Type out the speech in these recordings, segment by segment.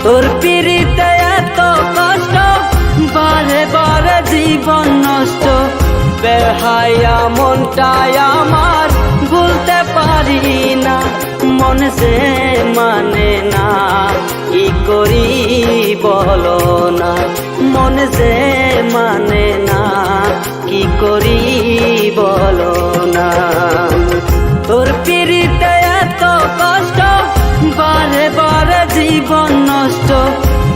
তোর পিড়িতে এত কষ্ট, বারে বারে জীবন নষ্ট। বেহায়া মনটাই আমার ভুলতে পারি না, মন যে মানে না, কি করি বলো না। মন যে মানে না, কি করি বলো না। তোর পিড়িতে এত কষ্ট, বারে বারে জীবন নষ্ট।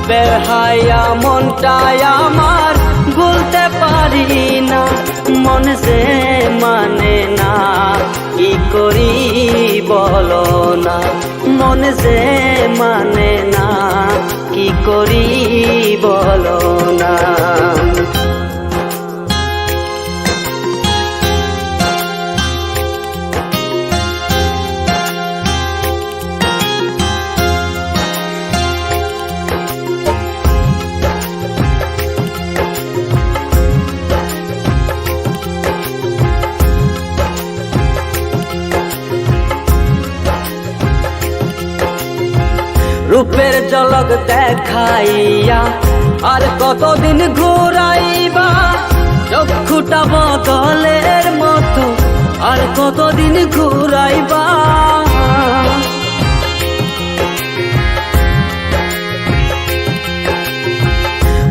বেহায়া মনটাই আমার ভুলতে পারি না, মন যে মানে না, কি করি বলো না। মন যে মানে না, কি করি বলো না। রূপের ঝলক দেখাইয়া আর কতদিন ঘুরাইবা, চক্ষুটা বদলের মতো আর কতদিন ঘুরাইবা।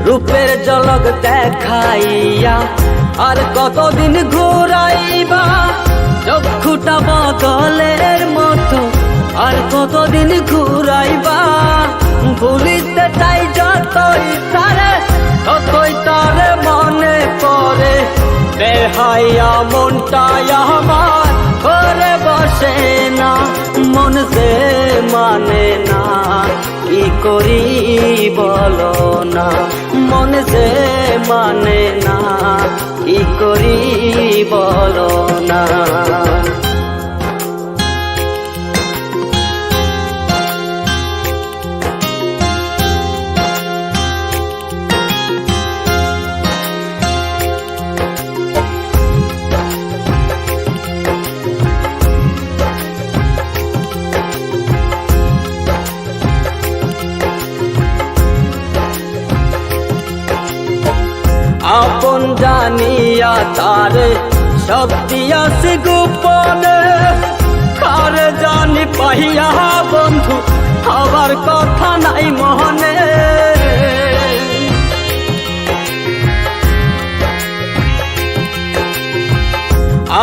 রূপের ঝলক দেখাইয়া আর কতদিন ঘুরাইবা, চক্ষুটা বদলের মতো আর কতদিন ঘুরাইবা। ভুলিতে চাই যতই তারে, ততই তারে মনে পড়ে। বেহায়া মনটাই আমার ঘরে বসে না, মন যে মানে না, কি করি বলো না। মন যে মানে না, কি করি বলো না। আপন জানিয়া তারে সব দিয়াছি গোপনে, কার জানি পাইয়া বন্ধু হবার কথা নাই মনে।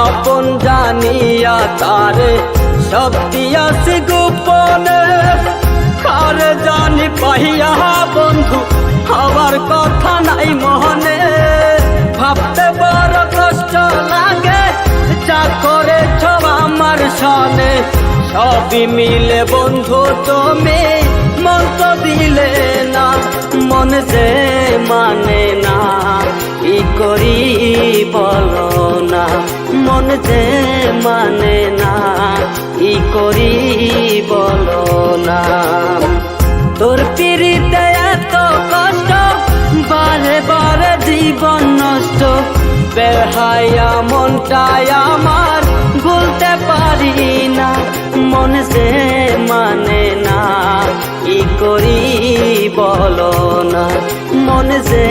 আপন জানিয়া তারে সব দিয়াছি গোপনে, কার জানি পাইয়া বন্ধু হবার কথা নাই মনে। ভাবতে বড় কষ্ট লাগে, যা করেছ আমার সনে। সবই মিলে বন্ধু তুমি মন তো দিলে না, মন যে মানে না, কি করি বলো না। মন যে মানে না, কি করি বলো না। তোর পিড়িতে এত কষ্ট, বারে বারে জীবন নষ্ট। বেহায়া মনটাই আমার ভুলতে পারি না, মন যে মানে না, কি করি বলো না। মন যে